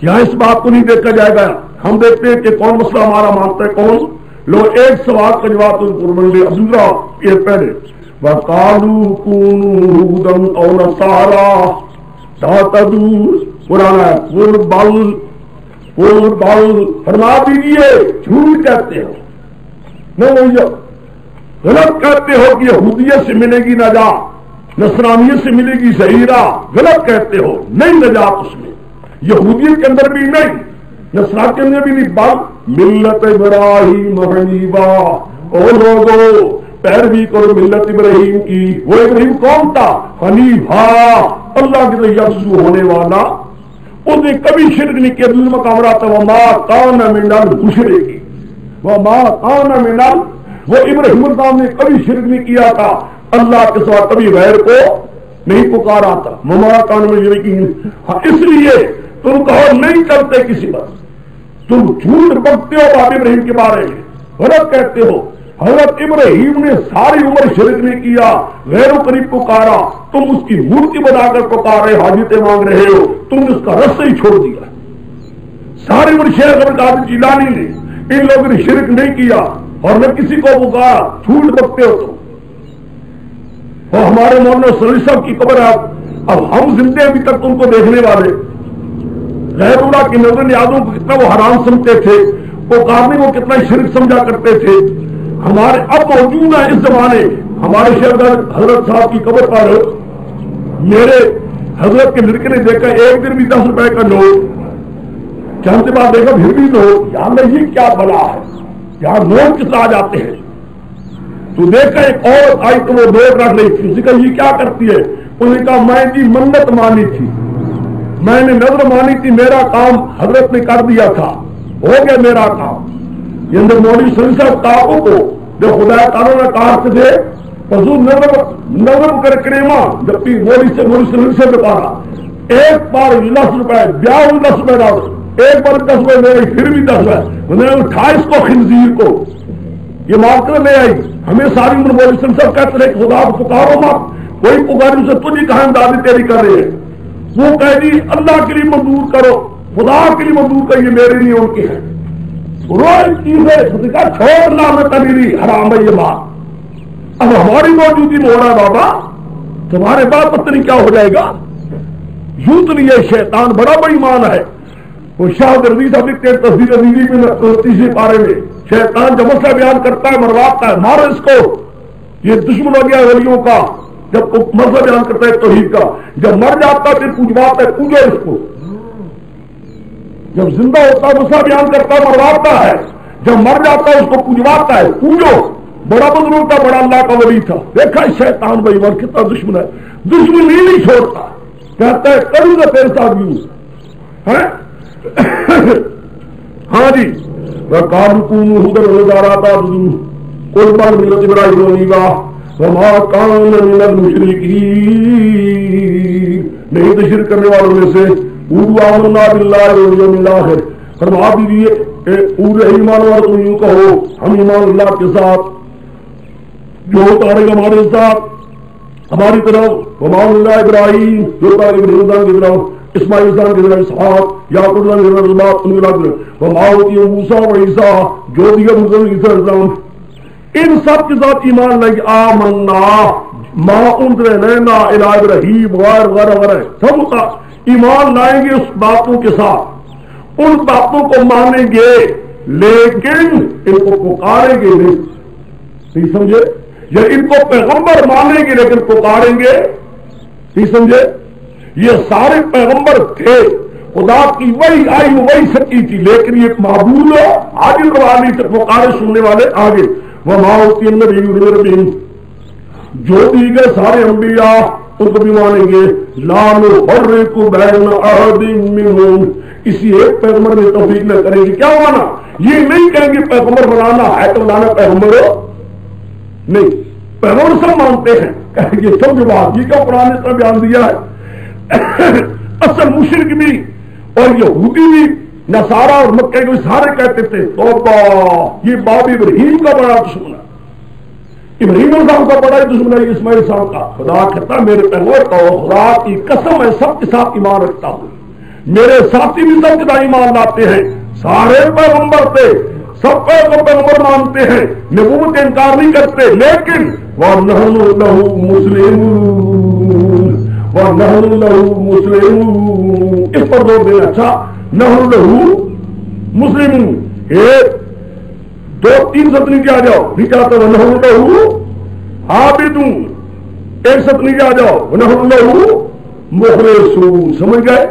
یہاں اس بات کو نہیں دیکھا جائے گا. ہم دیکھتے ہیں کہ کون مسئلہ ہمارا مانتا ہے کون. لوگ ایک سوال کا جواب تو قربان عبداللہ یہ پہلے وَقَالُوا كُونُوا هُودًا أَوْ نَصَارَىٰ تَهْتَدُوا، قرآن ہے قُلْ بَلْ فرما دیجیے جھوٹ کہتے ہو، نہ غلط کہتے ہو کہ یہودیت سے ملے گی نجات، نصرانیت سے ملے گی صحیح راہ، غلط کہتے ہو، نہیں نجات اس میں، یہودیت کے اندر بھی نہیں، نصرانیت کے اندر بھی نہیں، بل ملت ابراہیم حنیفا، اور لوگوں پیروی کرو ملت ابراہیم کی. وہ ابراہیم کون تھا؟ حنیفا، اللہ کی طرف یکسو ہونے والا. اس نے کبھی شرک نہیں کیا. دوسرے مقام رہا تھا وما کان من المشرکین، وما کان من، وہ ابراہیم السلام نے کبھی شرک نہیں کیا تھا، اللہ کے سوا کبھی غیر کو نہیں پکارا تھا. مما کان مشرکین. اس لیے تم کہو نہیں چلتے کسی پر. تم جھوٹ بکتے ہو باب ابراہیم کے بارے میں, غلط کہتے ہو. حضرت ابراہیم نے ساری عمر شرک نہیں کیا, غیر و قریب پکارا. تم اس کی مورتی بنا کر پکار رہے, حاجتیں مانگ رہے ہو. تم نے اس کا رستہ ہی چھوڑ دیا. ساری عمر شیخ عبد القادر جیلانی نے ان لوگوں نے شرک نہیں کیا اور نہ کسی کو پکارا. جھوٹ بکتے ہو تم. اور ہمارے مولانا سلی صاحب کی قبر ہے. اب ہم زندے ابھی تک ان کو دیکھنے والے غیر اللہ کی نظر نیازوں کو کتنا وہ حرام سمجھتے تھے, پکارنے کو کتنا شرک سمجھا کرتے تھے. ہمارے اب موجود ہے اس زمانے ہمارے شیخ حضرت صاحب کی قبر پر میرے حضرت کے لڑکے نے دیکھا ایک دن بھی 10 روپے کا نوٹ, چند بعد دیکھا پھر بھی نوٹ. یہاں یہ کیا بلا ہے, یہاں نوٹ کتنا آ جاتے ہیں. تو دیکھا ایک عورت آئی تو وہ نوٹ رکھ رہی تھی. اسی کا یہ کیا کرتی ہے؟ انہوں نے کہا میں جی منت مانی تھی, میں نے نظر مانی تھی, میرا کام حضرت نے کر دیا تھا, ہو گیا میرا کام. یہ اندر مولوی سلی صاحب کاؤ کو جو خدا تعالیٰ نے کہا تھے حضور نظر کر کریما جبکہ مولوی سلی سے بتانا ایک بار 10 روپئے 10 روپئے ڈال, ایک بار 10 روپئے میرے پھر بھی 10 روپئے. انہوں نے 28 کو خنزیر کو یہ مار کر لے آئی. ہمیں ساری عمر مولوی سلی صاحب کہتے رہے خدا کو پکارو مت, کوئی پکاری سے تجھے کہاں دادی تیری کر رہے ہیں. وہ کہہ دی اللہ کے لیے منظور کرو, خدا کے لیے منظور کر, یہ میرے لیے ان کی ہے. روز چیزیں چھوڑنا میں تبھی حرام ہے یہ بات. اب ہماری موجودگی میں ہو رہا ہے بابا, تمہارے بعد پتہ نہیں کیا ہو جائے گا. یوں تو نہیں ہے, شیطان بڑا بڑی مان ہے. وہ شاہ رضی صاحب لکھتے ہیں تصویر عزیزی میں 30 پارے میں, شیطان جب مسئلہ بیان کرتا ہے مرواتا ہے, مارو اس کو. یہ دشمن ہو گیا ولیوں کا جب مسئلہ بیان کرتا ہے توحید کا. جب مر جاتا ہے پھر پوجواتا ہے, پوجو اس کو. جب زندہ ہوتا ہے مسئلہ بیان کرتا ہے مرواتا ہے, جب مر جاتا ہے اس کو پوجواتا ہے, پوجو. بڑا بزرگ تھا, بڑا اللہ کا ولی تھا. دیکھا شیطان بھائی ور کتنا دشمن ہے, دشمن نہیں چھوڑتا, کہتا ہے کروں گا تیرے ساتھ یوں. ہاں جی کام ادھر گزارا تھا قربان ملت ابراہیم کا وما کان من المشرکین, نہیں تو شرک کرنے والوں میں سے. آمنا باللہ والیوم الآخر, فرما دیجیے ایمان والوں تم یوں کہو ہم ایمان اللہ کے ساتھ جو اتارے گا ہمارے ساتھ ہماری طرف. وما اللہ ابراہیم جو اتارے ابراہیم کی طرف, اسماعیل السلام کی طرف اسحاق, یعقوب السلام کی طرف وما اوتی موسیٰ و عیسیٰ جو دیگر عیسیٰ السلام ان سب کے ساتھ ایمان لائے. آمنا ما انزل الینا الی ابراہیم وغیرہ سب کا ایمان لائیں گے اس باتوں کے ساتھ, ان باتوں کو مانیں گے لیکن ان کو پکاریں گے نہیں. سمجھے, یا ان کو پیغمبر مانیں گے لیکن پکاریں گے نہیں. سمجھے, یہ سارے پیغمبر تھے, خدا کی وہی آئی وہی سچی تھی, لیکن یہ معبود عادل روانی سے پکارے سننے والے آگے. وما اوتی النبیون جو دی گئے سارے انبیاء ان کو بھی مانیں گے. لا نفرق بین احد منہم, کسی ایک پیغمبر میں توفیق نہ کریں گے. کیا مانا, یہ نہیں کہیں گے پیغمبر بنانا ہے تو لانا پیغمبر ہو نہیں, پیغمبر سب مانتے ہیں. کہیں گے سب جواب یہ کیا قرآن نے طرح بیان دیا ہے. اصل مشرک بھی اور یہودی بھی نصارہ اور مکہ کے سارے کہتے تھے توبہ یہ باب ابراہیم کا بڑا دشمن ہے, ابراہیم صاحب کا بڑا دشمن ہے اسماعیل صاحب کا. خدا کہتا میرے پیغمبر کا خدا کی قسم میں سب کے ساتھ ایمان رکھتا ہوں, میرے ساتھی بھی سب کے ساتھ ایمان لاتے ہیں. سارے پیغمبر تھے, سب پیغمبر مانتے ہیں, نبوت کا انکار نہیں کرتے, لیکن وَنَحْنُ لَهُ مُسْلِمُونَ وَنَحْنُ لَهُ مُسْلِمُونَ. اس پر زور دینا. اچھا نحن لہو مسلمون, 1 2 3 سطر نیچے آ جاؤ, نیچے آتا ہے نحن لہو عابدون, 1 سطر نیچے آ جاؤ نحن لہو مخلصون. سمجھ گئے,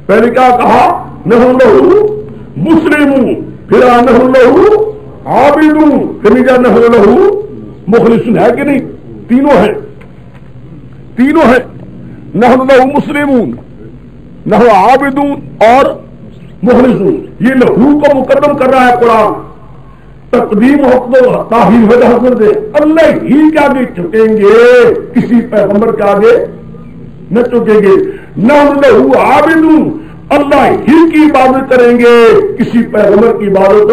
پہلے کیا کہا نحن لہو مسلمون, پھر نحن لہو عابدون, پھر نیچے نحن لہو مخلصون. ہے کہ نہیں, تینوں ہیں نحن لہو مسلمون, نحن عابدون اور مخلصون. یہ لہو کو مقدم کر رہا ہے قرآن, تقدیم حق تاخیر وجہ حاصل دے اللہ ہی کے آگے جھکیں گے، کسی پیغمبر کے آگے نہ جھکیں گے، نہ لہو عابدون اللہ ہی کی عبادت کریں گے، کسی پیغمبر کی عبادت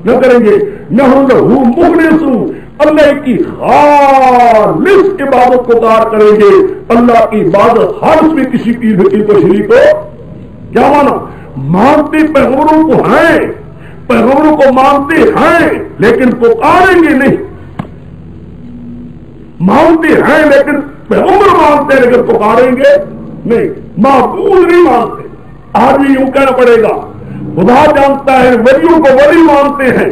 نہ کریں گے، نہ لہو مخلصون اللہ کی خالص عبادت کو کار کریں گے، اللہ کی عبادت خالص میں کسی پیر فقیر کو شریک ہو کیا مانا؟ مانتے پیغمبروں کو ہیں، پیغمبروں کو مانتے ہیں لیکن پکاریں گے نہیں، مانتے ہیں لیکن پیغمبر مانتے ہیں لیکن پکاریں گے نہیں، معبود نہیں مانتے۔ آج بھی یوں کہنا پڑے گا، خدا جانتا ہے ولیوں کو ولی مانتے ہیں،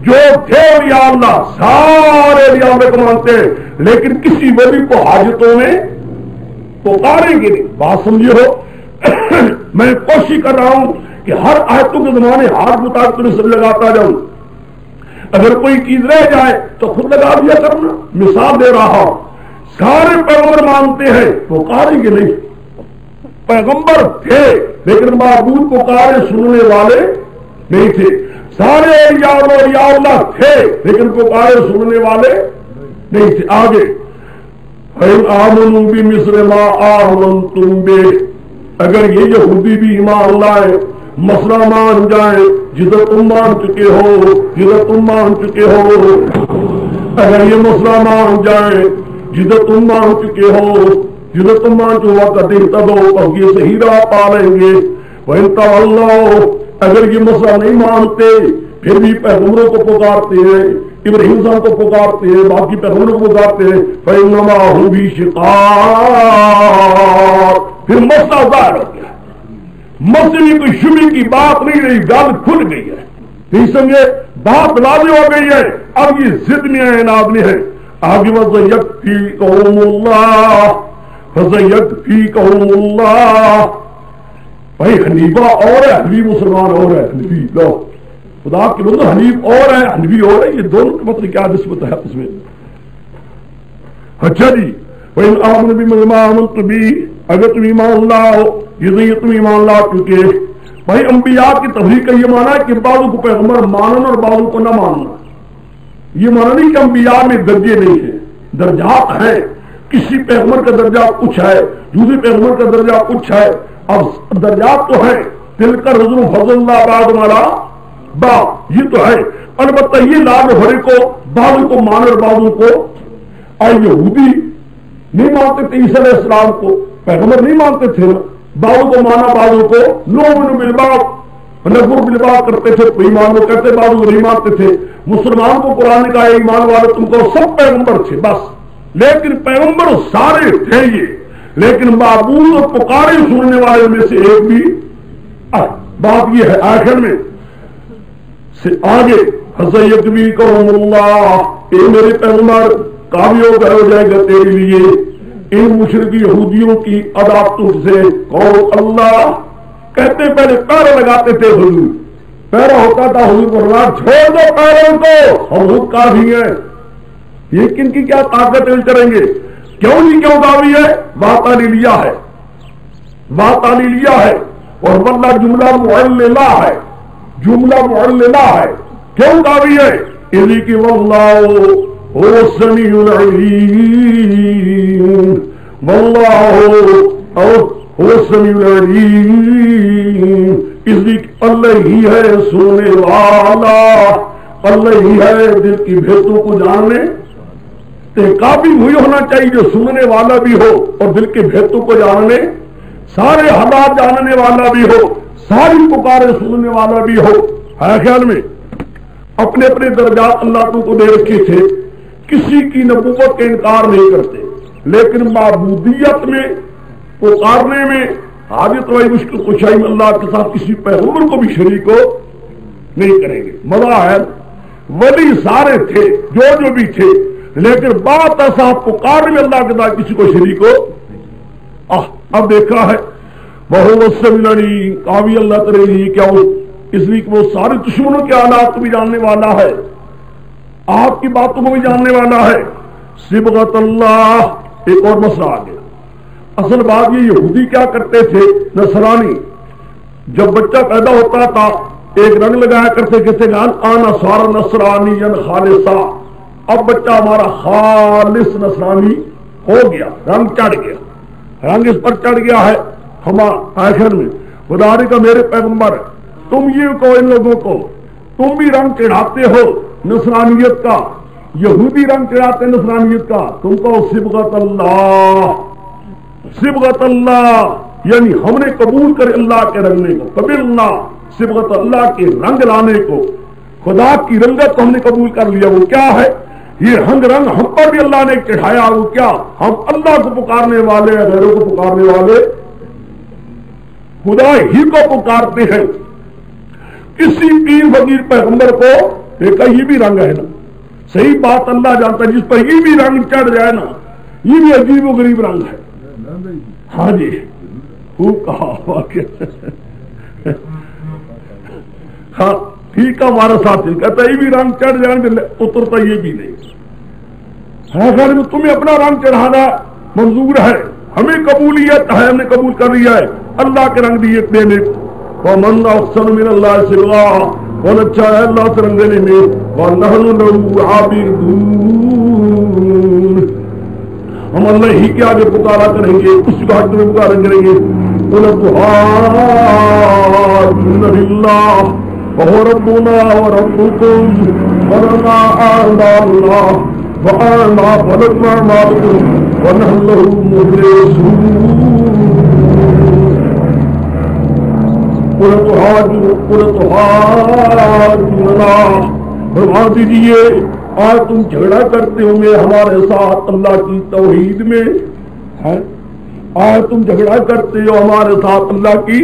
جو تھے یا اللہ سارے یا اللہ کو مانتے ہیں لیکن کسی ولی کو حاجتوں میں پکاریں گے نہیں۔ بات سمجھے ہو؟ میں کوشش کر رہا ہوں کہ ہر آیتوں کے زمانے ہاتھ مطابق سب لگاتا جاؤں، اگر کوئی چیز رہ جائے تو خود لگا دیا کرنا۔ مثال دے رہا ہوں، سارے پیغمبر مانتے ہیں پکاریں گے نہیں، پیغمبر تھے لیکن معبود پکارے سننے والے نہیں تھے، سارے اولیاء اللہ تھے لیکن پکارے سننے والے نہیں تھے۔ آگے آمنوا بمثل ما آمنتم بہ، اگر یہ یہودی بھی ایمان لائے مسئلہ مان جائیں جدھر تم مان چکے ہو، جدھر تم مان چکے ہو، اگر یہ مسئلہ مان جائیں جدھر تم مان چکے ہو، جدھر تم مان چکے ہو کہتے تب اب یہ صحیح راہ پا لیں گے۔ وَإِن تَوَلَّوْا اگر یہ مسئلہ نہیں مانتے پھر بھی پیغمبروں کو پکارتے ہیں، ابراہیم صاحب کو پکارتے ہیں، باقی پیغمبروں کو پکارتے ہیں، فَإِنَّمَا هُمْ فِي شِقَاقٍ پھر مسئلہ ظاہر ہو گیا، مسئلے کوئی شبہ کی بات نہیں رہی، گل کھل گئی ہے، نہیں سمجھے؟ بات واضح ہو گئی ہے، اب یہ ضد میں ہے عناد میں ہے۔ آگے وَسَيَكْفِيكَهُمُ اللَّهُ فَسَيَكْفِيكَهُمُ اللَّهُ بھائی حنیفہ اور ہے، حنفی مسلمان اور ہے، حنفی لو خدا کے بندو حنیف اور ہے حنفی اور ہے، یہ دونوں کا مطلب کیا نسبت ہے اس میں؟ اچھا جی، وَإِنْ آمَنُوا بِمِثْلِ مَا آمَنْتُمْ بِهِ اگر تم ایمان لاؤ، یہ تم ایمان لا چکے۔ بھائی انبیاء کی تفریق کا یہ معنی ہے کہ بعضوں کو پیغمبر ماننا اور بعضوں کو نہ ماننا، یہ معنی نہیں کہ انبیاء میں درجے نہیں ہیں، درجات ہیں، کسی پیغمبر کا درجہ کچھ ہے، دوسرے پیغمبر کا درجہ کچھ ہے، اب درجات تو ہیں، تلک الرسل فضل اللہ بعضهم علی بعض، یہ تو ہے، البتہ یہ لاگ بھرے کو بعضوں کو مان اور بعضوں کو یہودی نہیں مانتے تھے، عیسیٰ علیہ السلام کو پیغمبر نہیں مانتے تھے، بعضوں کو مانا بعضوں کو نؤمن بالبعض نکفر بالبعض کرتے تھے، ایمان کو کرتے بعضوں کو نہیں مانتے تھے۔ مسلمان کو قرآن کا ایمان والے تم کو سب پیغمبر تھے بس، لیکن پیغمبر سارے تھے یہ، لیکن معبود اور پکارے سننے والے میں سے ایک بھی بات یہ ہے۔ آخر میں سے آگے فَسَيَكْفِيكَهُمُ اللَّهُ اے میرے پیغمبر کامیاب ہو جائے گا تیرے لیے ان مشرکی یہودیوں کی عداوتوں سے۔ قول اللہ کہتے پہلے پیرا لگاتے تھے، حضور پیرا ہوتا تھا، حضور کو چھوڑ دو پیروں کو، حضور کافی ہے، یہ کن کی کیا طاقت کریں گے؟ کیوں نہیں کیوں کافی ہے؟ بات علیلیہ ہے، بات علیلیہ ہے، اور واللہ جملہ معللہ ہے، جملہ معللہ ہے، کیوں کافی ہے؟ اسی کی واللہ هو السمیع العلیم، واللہ هو السمیع العلیم، اس لیے اللہ ہی ہے سننے والا، اللہ ہی ہے دل کی بھیتوں کو جاننے کافی وہی ہونا چاہیے جو سننے والا بھی ہو اور دل کے بھیتوں کو جاننے، سارے حالات جاننے والا بھی ہو، ساری پکارے سننے والا بھی ہو۔ ہے خیال میں اپنے اپنے درجات اللہ کو دے رکھے تھے، کسی کی نبوت کا انکار نہیں کرتے، لیکن معبودیت میں پکارنے میں حاجت وائی مشکل کشائی میں اللہ کے ساتھ کسی پیغمبر کو بھی شریک ہو نہیں کریں گے۔ مزہ ہے ولی سارے تھے جو بھی تھے، لیکن بات ایسا پکارنے میں اللہ کے ساتھ کسی کو شریک ہو۔ اب دیکھا ہے بہو السمیع العلیم، کافی اللہ تعالی کیا ہو، اس لیے کہ وہ سارے دشمنوں کے حالات کو بھی جاننے والا ہے، آپ کی باتوں کو بھی جاننے والا ہے۔ صبغت اللہ، ایک اور مسئلہ آ گیا۔ اصل بات یہ یہودی کیا کرتے تھے، نصرانی، جب بچہ پیدا ہوتا تھا ایک رنگ لگایا کرتے کہتے گان آنا سارا نصرانی خالصا، اب بچہ ہمارا خالص نصرانی ہو گیا، رنگ چڑھ گیا، رنگ اس پر چڑھ گیا ہے. ہمارا آخر میں خدا کا میرے پیغمبر تم یہ کہو ان لوگوں کو، تم بھی رنگ چڑھاتے ہو نصرانیت کا، یہودی رنگ چڑھاتے نصرانیت کا، تم کہو صبغت اللہ، صبغت اللہ، یعنی ہم نے قبول کر اللہ کے رنگنے کو، قبلنا صبغت اللہ کے رنگ لانے کو، خدا کی رنگت کو ہم نے قبول کر لیا. وہ کیا ہے؟ یہ رنگ ہم پر بھی اللہ نے چڑھایا. وہ کیا؟ ہم اللہ کو پکارنے والے غیروں کو پکارنے والے خدا ہی کو پکارتے ہیں. کسی پیر فقیر پیغمبر کو دیکھا یہ بھی رنگ ہے نا، صحیح بات اللہ جانتا ہے، جس پر یہ بھی رنگ چڑھ جائے نا یہ بھی عجیب و غریب رنگ ہے. ہاں جی خوب کہا. ہاں ٹھیک ہے، ہمارا ساتھی کہتا ہے یہ بھی رنگ چڑھ جائیں، اترتا یہ بھی نہیں. خیر میں تمہیں اپنا رنگ چڑھانا منظور ہے، ہمیں قبولیت ہے، ہم نے قبول کر لیا ہے اللہ کے رنگ دیے دینے کو. ومن احسن من اللہ صبغا، کون اچھا ہے اللہ سے رنگ دینے میں. ونحن له عابدون، ہم اللہ ہی کے آگے پکارا کریں گے، اس گھاٹ میں پکارا کریں گے. قل تحاجون باللہ وهو ربنا وربكم ولنا أعمالنا وأعمالنا ولكم أعمالكم ونحن له مخلصون. قل تحاجوننا، فرما دیجیے آج تم جھگڑا کرتے ہوں گے ہمارے ساتھ اللہ کی توحید میں، آج تم جھگڑا کرتے ہو ہمارے ساتھ اللہ کی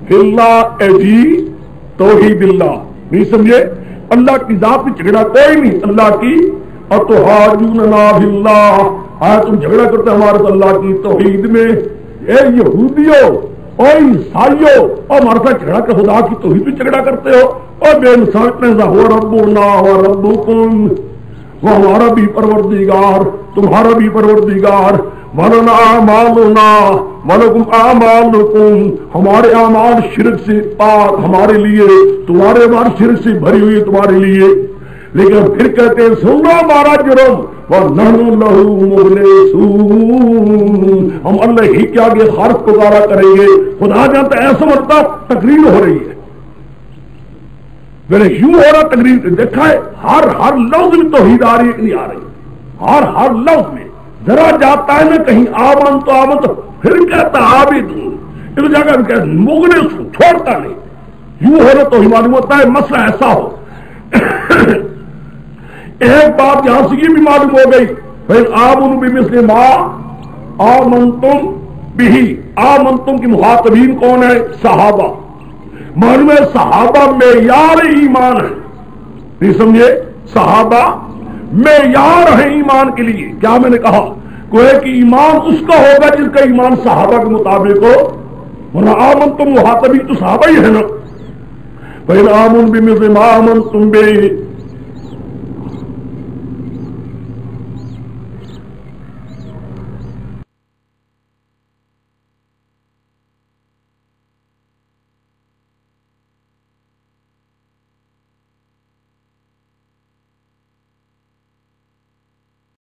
فی اللہ ایجی توحید اللہ، نہیں سمجھے؟ اللہ کی ذات میں جھگڑا کوئی نہیں اللہ کی. اور تحاجوننا باللہ، آج تم جھگڑا کرتے ہمارے ساتھ اللہ کی توحید میں. اے یہودیو اور عیسائیو، اور ہمارے ساتھ جھگڑا کر خدا کی توحید میں جھگڑا کرتے ہو. اور بے انصاف ہو ربنا و ربکم، وہ ہمارا بھی پروردگار تمہارا بھی پروردگار. ولنا اعمالنا ولکم اعمالکم، ہمارے اعمال شرک سے پاک ہمارے لیے، تمہارے اعمال شرک سے بھری ہوئی تمہارے لیے. لیکن پھر کہتے ہیں سن لو ہمارا جرم، ونحن له مخلصون، ہم اللہ ہی کے آگے خالص پکارا کریں گے. خدا جانتا ایسا مطلب تقریر ہو رہی ہے، میرے یوں ہو رہا تقریر. دیکھا ہے ہر لفظ میں توحید آ رہی ہے کہ نہیں آ رہی؟ ہر لفظ میں ذرا جاتا ہے نا کہیں آمن تو آمن تو پھر کہتا عابد ہوں، اس جگہ کہتا مغنے چھوڑتا نہیں. یوں ہو رہا تو ہی معلوم ہوتا ہے مسئلہ ایسا ہو. ایک بات یہاں سے یہ بھی معلوم ہو گئی، پھر آمن بمثل ما آمنتم بھی، آمنتم کی مخاطبین کون ہے؟ صحابہ. معلوم ہے صحابہ معیار ایمان ہے، نہیں سمجھے؟ صحابہ معیار ہے ایمان کے لیے. کیا میں نے کہا؟ کوئی کہ ایمان اس کا ہوگا جس کا ایمان صحابہ کے مطابق ہو، ورنہ آمنتم مخاطبین تو صحابہ ہی ہے نا. پھر آمن بمثل ما آمنتم بھی،